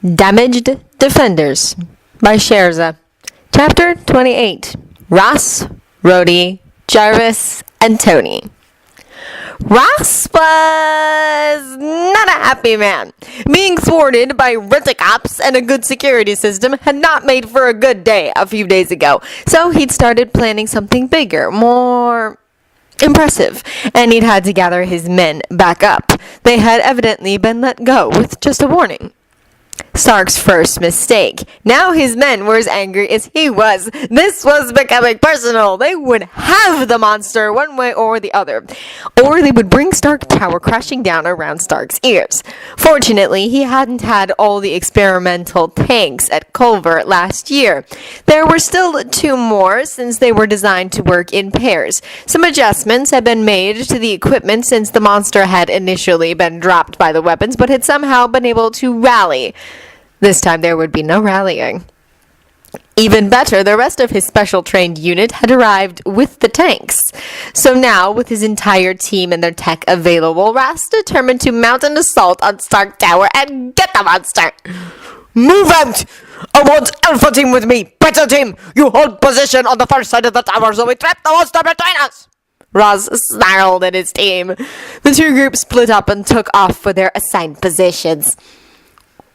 Damaged Defenders by Sherza. Chapter 28. Ross, Rhodey, Jarvis, and Tony. Ross was not a happy man. Being thwarted by rent-a-cops and a good security system had not made for a good day a few days ago, so he'd started planning something bigger, more impressive, and he'd had to gather his men back up. They had evidently been let go with just a warning. Stark's first mistake. Now his men were as angry as he was. This was becoming personal. They would have the monster one way or the other. Or they would bring Stark Tower crashing down around Stark's ears. Fortunately, he hadn't had all the experimental tanks at Culver last year. There were still 2 more since they were designed to work in pairs. Some adjustments had been made to the equipment since the monster had initially been dropped by the weapons, but had somehow been able to rally. This time there would be no rallying. Even better, the rest of his special trained unit had arrived with the tanks. So now, with his entire team and their tech available, Ross determined to mount an assault on Stark Tower and get the monster. Move out! I want Alpha Team with me! Beta Team! You hold position on the far side of the tower so we trap the monster between us! Ross snarled at his team. The 2 groups split up and took off for their assigned positions.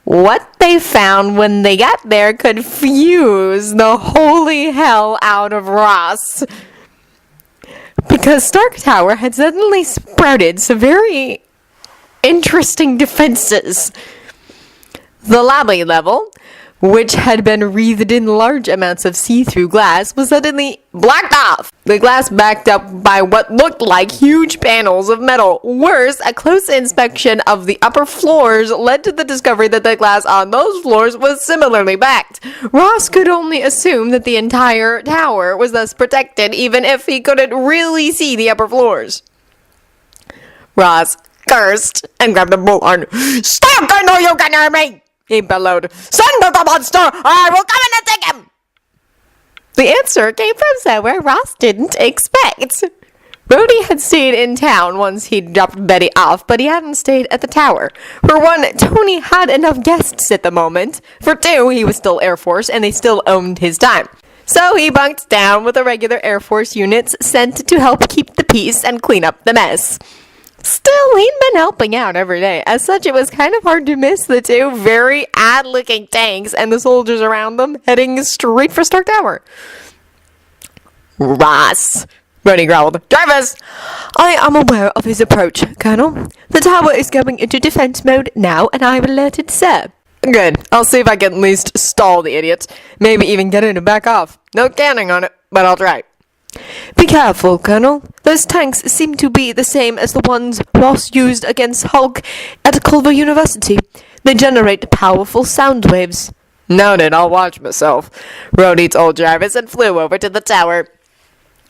What they found when they got there confused the holy hell out of Ross. Because Stark Tower had suddenly sprouted some very interesting defenses. The lobby level, which had been wreathed in large amounts of see-through glass, was suddenly blocked off. The glass backed up by what looked like huge panels of metal. Worse, a close inspection of the upper floors led to the discovery that the glass on those floors was similarly backed. Ross could only assume that the entire tower was thus protected, even if he couldn't really see the upper floors. Ross cursed and grabbed a bullhorn. Stop! I know you can hear me! He bellowed. Send for the monster, or I will come in and take him! The answer came from somewhere Ross didn't expect. Rhodey had stayed in town once he'd dropped Betty off, but he hadn't stayed at the tower. For one, Tony had enough guests at the moment. For 2, he was still Air Force, and they still owned his time. So he bunked down with the regular Air Force units sent to help keep the peace and clean up the mess. Still, he'd been helping out every day. As such, it was kind of hard to miss the 2 very odd-looking tanks and the soldiers around them heading straight for Stark Tower. Ross, Rhodey growled. Jarvis! I am aware of his approach, Colonel. The tower is going into defense mode now, and I've alerted Sir. Good. I'll see if I can at least stall the idiots. Maybe even get him to back off. No counting on it, but I'll try. Be careful, Colonel. Those tanks seem to be the same as the ones Ross used against Hulk at Culver University. They generate powerful sound waves. Noted, I'll watch myself. Rhodey told Jarvis and flew over to the tower.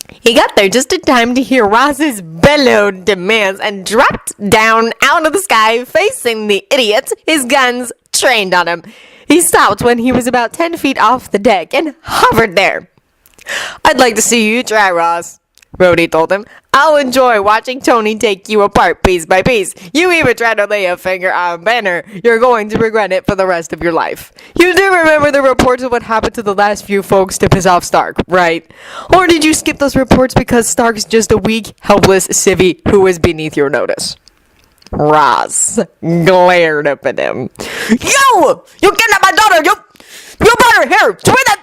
He got there just in time to hear Ross's bellowed demands and dropped down out of the sky facing the idiots, his guns trained on him. He stopped when he was about 10 feet off the deck and hovered there. I'd like to see you try, Ross, Rhodey told him. I'll enjoy watching Tony take you apart piece by piece. You even try to lay a finger on Banner. You're going to regret it for the rest of your life. You do remember the reports of what happened to the last few folks to piss off Stark, right? Or did you skip those reports because Stark's just a weak, helpless civvy who is beneath your notice? Ross glared up at him. You kidnapped my daughter! You brought her here to where that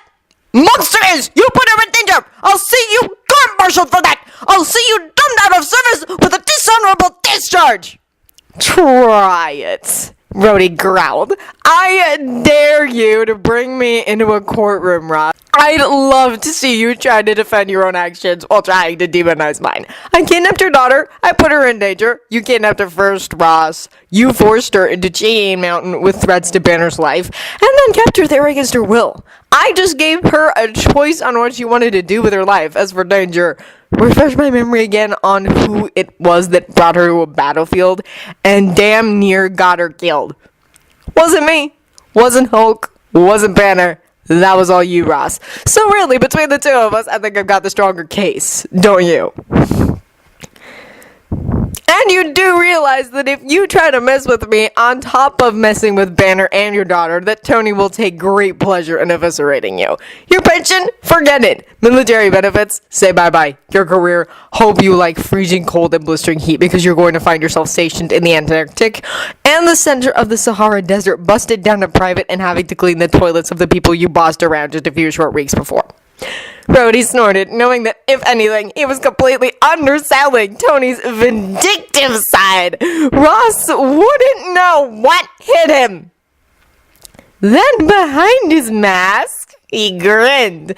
monster is! You put her in danger! I'll see you court-martialed for that! I'll see you dumped out of service with a dishonorable discharge! Try it, Rhodey growled. I dare you to bring me into a courtroom, Ross. I'd love to see you try to defend your own actions while trying to demonize mine. I kidnapped your daughter. I put her in danger. You kidnapped her first, Ross. You forced her into Chain Mountain with threats to Banner's life, and then kept her there against her will. I just gave her a choice on what she wanted to do with her life. As for danger, refresh my memory again on who it was that brought her to a battlefield and damn near got her killed. Wasn't me. Wasn't Hulk. Wasn't Banner. That was all you, Ross. So really, between the 2 of us, I think I've got the stronger case. Don't you? And you do realize that if you try to mess with me on top of messing with Banner and your daughter, that Tony will take great pleasure in eviscerating you. Your pension? Forget it. Military benefits? Say bye-bye. Your career? Hope you like freezing cold and blistering heat because you're going to find yourself stationed in the Antarctic and the center of the Sahara Desert, busted down to private and having to clean the toilets of the people you bossed around just a few short weeks before. Rhodey snorted, knowing that, if anything, he was completely underselling Tony's vindictive side. Ross wouldn't know what hit him. Then, behind his mask, he grinned.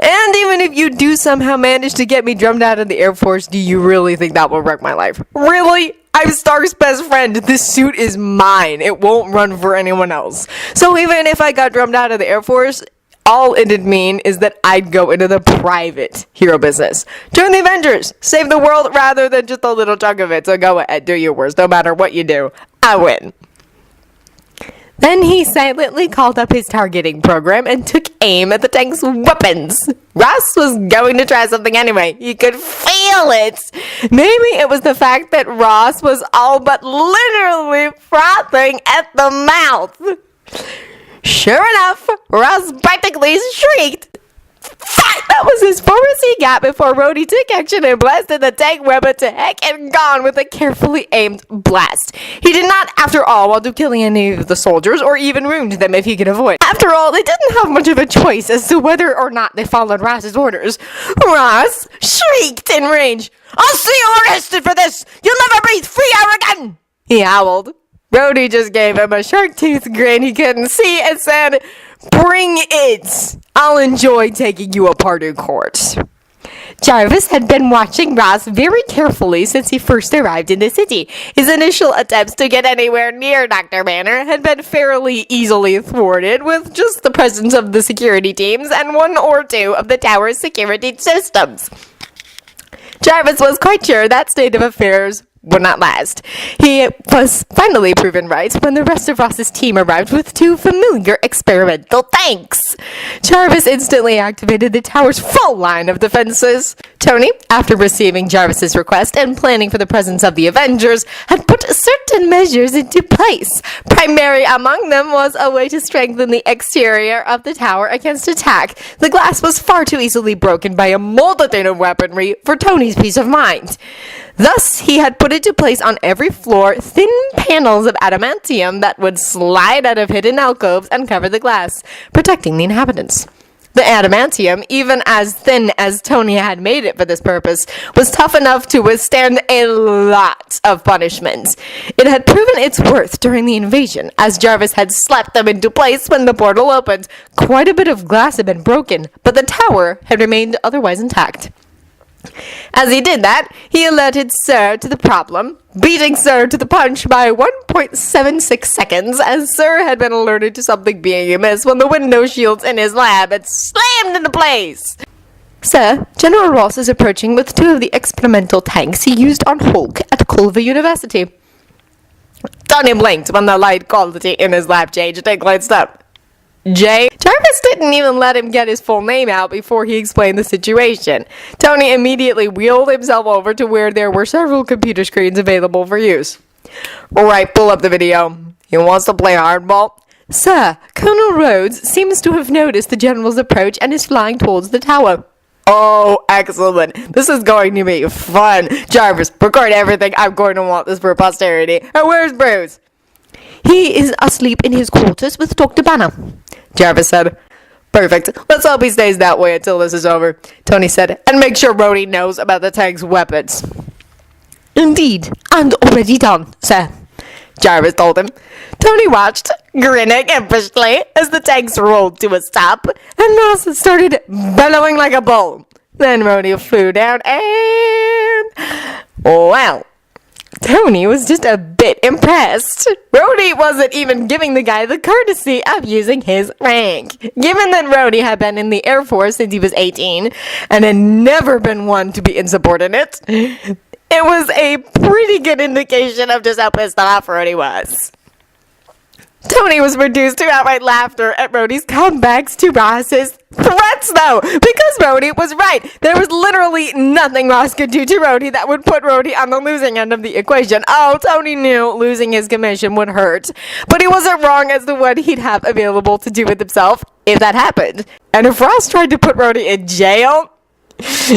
And even if you do somehow manage to get me drummed out of the Air Force, do you really think that will wreck my life? Really? I'm Stark's best friend. This suit is mine. It won't run for anyone else. So even if I got drummed out of the Air Force, all it'd mean is that I'd go into the private hero business. Join the Avengers. Save the world rather than just a little chunk of it. So go ahead, do your worst. No matter what you do, I win. Then he silently called up his targeting program and took aim at the tank's weapons. Ross was going to try something anyway. He could feel it. Maybe it was the fact that Ross was all but literally frothing at the mouth. Sure enough, Ross practically shrieked. Fuck! That was as far as he got before Rhodey took action and blasted the tank weapon to heck and gone with a carefully aimed blast. He did not, after all, want to kill any of the soldiers or even wound them if he could avoid. After all, they didn't have much of a choice as to whether or not they followed Ross's orders. Ross shrieked in rage. I'll see you arrested for this! You'll never breathe free air again! He howled. Rhodey just gave him a shark tooth grin he couldn't see and said, Bring it! I'll enjoy taking you apart in court. Jarvis had been watching Ross very carefully since he first arrived in the city. His initial attempts to get anywhere near Dr. Banner had been fairly easily thwarted with just the presence of the security teams and one or two of the tower's security systems. Jarvis was quite sure that state of affairs would not last. He was finally proven right when the rest of Ross's team arrived with two familiar experimental tanks. Jarvis instantly activated the tower's full line of defenses. Tony, after receiving Jarvis's request and planning for the presence of the Avengers, had put certain measures into place. Primary among them was a way to strengthen the exterior of the tower against attack. The glass was far too easily broken by a multitude of weaponry for Tony's peace of mind. Thus, he had put into place on every floor thin panels of adamantium that would slide out of hidden alcoves and cover the glass, protecting the inhabitants. The adamantium, even as thin as Tony had made it for this purpose, was tough enough to withstand a lot of punishment. It had proven its worth during the invasion, as Jarvis had slapped them into place when the portal opened. Quite a bit of glass had been broken, but the tower had remained otherwise intact. As he did that, he alerted Sir to the problem, beating Sir to the punch by 1.76 seconds, as Sir had been alerted to something being amiss when the window shields in his lab had slammed into place. Sir, General Ross is approaching with two of the experimental tanks he used on Hulk at Culver University. Tony blinked when the light quality in his lab changed and glanced up. Jarvis didn't even let him get his full name out before he explained the situation. Tony immediately wheeled himself over to where there were several computer screens available for use. Alright, pull up the video. He wants to play hardball. Sir, Colonel Rhodes seems to have noticed the General's approach and is flying towards the tower. Oh, excellent. This is going to be fun. Jarvis, record everything. I'm going to want this for posterity. And where's Bruce? He is asleep in his quarters with Dr. Banner, Jarvis said. Perfect. Let's hope he stays that way until this is over, Tony said, and make sure Rhodey knows about the tank's weapons. Indeed, and already done, sir, Jarvis told him. Tony watched, grinning impishly, as the tanks rolled to a stop, and Ross started bellowing like a bull. Then Rhodey flew down and... well... Tony was just a bit impressed. Rhodey wasn't even giving the guy the courtesy of using his rank. Given that Rhodey had been in the Air Force since he was 18 and had never been one to be insubordinate, it was a pretty good indication of just how pissed off Rhodey was. Tony was reduced to outright laughter at Rhodey's comebacks to Ross's threats, though, because Rhodey was right. There was literally nothing Ross could do to Rhodey that would put Rhodey on the losing end of the equation. Oh, Tony knew losing his commission would hurt, but he wasn't wrong as to what he'd have available to do with himself if that happened. And if Ross tried to put Rhodey in jail,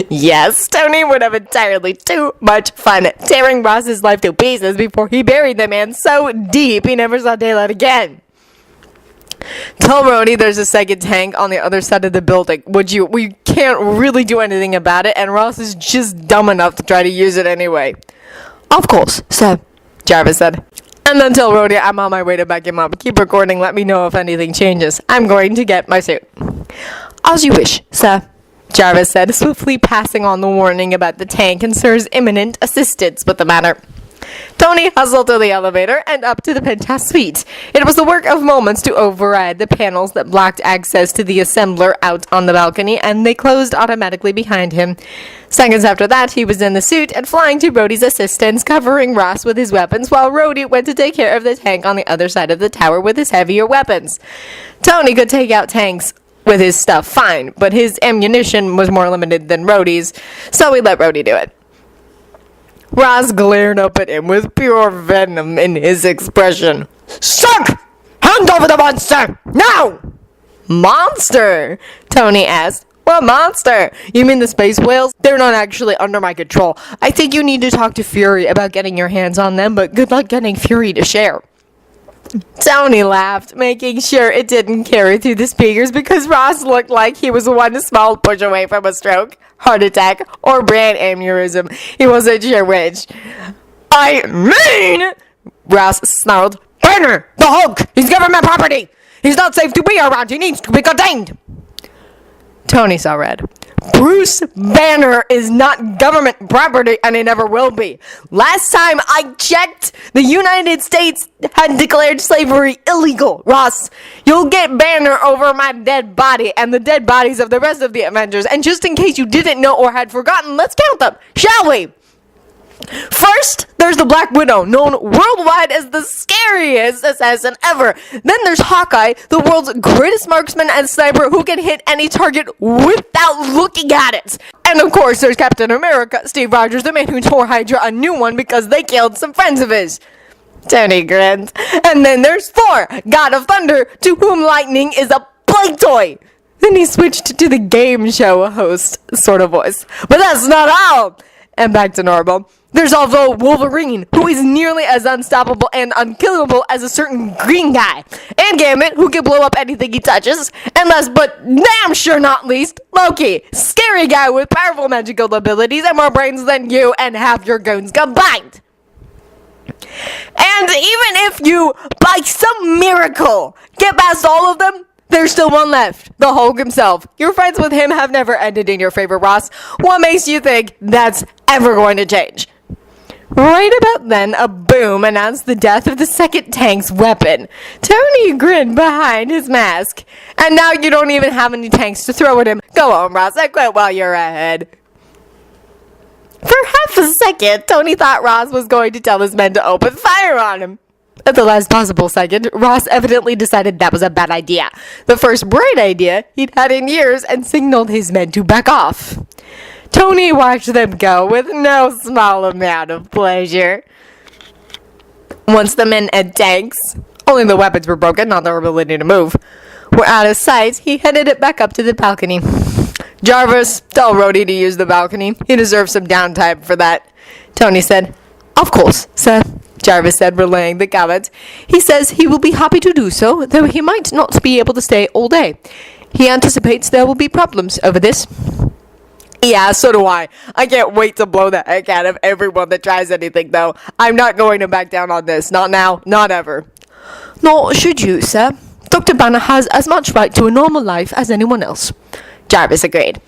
yes, Tony would have entirely too much fun tearing Ross's life to pieces before he buried the man so deep he never saw daylight again. Tell Rhodey there's a second tank on the other side of the building, would you? We can't really do anything about it, and Ross is just dumb enough to try to use it anyway. Of course, sir, Jarvis said. And then tell Rhodey I'm on my way to back him up. Keep recording, let me know if anything changes. I'm going to get my suit. as you wish, sir, Jarvis said, swiftly passing on the warning about the tank and Sir's imminent assistance with the matter. Tony hustled to the elevator and up to the penthouse suite. It was the work of moments to override the panels that blocked access to the assembler out on the balcony, and they closed automatically behind him. Seconds after that, he was in the suit and flying to Rhodey's assistance, covering Ross with his weapons, while Rhodey went to take care of the tank on the other side of the tower with his heavier weapons. Tony could take out tanks with his stuff fine, but his ammunition was more limited than Rhodey's, so he let Rhodey do it. Ross glared up at him with pure venom in his expression. "Sunk! Hand over the monster! Now!" "Monster?" Tony asked. "What monster? You mean the space whales? They're not actually under my control. I think you need to talk to Fury about getting your hands on them, but good luck getting Fury to share." Tony laughed, making sure it didn't carry through the speakers because Ross looked like he was one small push away from a stroke, heart attack, or brain aneurysm. He wasn't sure which. "I mean," Ross snarled, "Banner, the Hulk, he's government property. He's not safe to be around. He needs to be contained." Tony saw red. Bruce Banner is not government property, and he never will be. Last time I checked, the United States had declared slavery illegal. Ross, you'll get Banner over my dead body and the dead bodies of the rest of the Avengers. And just in case you didn't know or had forgotten, let's count them, shall we? First, there's the Black Widow, known worldwide as the scariest assassin ever. Then there's Hawkeye, the world's greatest marksman and sniper who can hit any target without looking at it. And of course, there's Captain America, Steve Rogers, the man who tore Hydra a new one because they killed some friends of his. Tony grinned. And then there's Thor, God of Thunder, to whom lightning is a play toy. Then he switched to the game show host sort of voice. But that's not all. And back to normal. There's also Wolverine, who is nearly as unstoppable and unkillable as a certain green guy. And Gambit, who can blow up anything he touches. And last but damn sure not least, Loki, scary guy with powerful magical abilities and more brains than you and half your goons combined. And even if you, by some miracle, get past all of them, there's still one left, the Hulk himself. Your fights with him have never ended in your favor, Ross. What makes you think that's ever going to change? Right about then, a boom announced the death of the second tank's weapon. Tony grinned behind his mask. And now you don't even have any tanks to throw at him. Go on, Ross, I quit while you're ahead. For half a second, Tony thought Ross was going to tell his men to open fire on him. At the last possible second, Ross evidently decided that was a bad idea. The first bright idea he'd had in years, and signaled his men to back off. Tony watched them go with no small amount of pleasure. Once the men had tanks, only the weapons were broken, not their ability to move, were out of sight, he headed it back up to the balcony. "Jarvis, tell Rhodey to use the balcony. He deserves some downtime for that," Tony said. "Of course, sir," Jarvis said, relaying the comment. "He says he will be happy to do so, though he might not be able to stay all day. He anticipates there will be problems over this." "Yeah, so do I. I can't wait to blow the heck out of everyone that tries anything, though. I'm not going to back down on this. Not now, not ever." "Nor should you, sir. Dr. Banner has as much right to a normal life as anyone else," Jarvis agreed.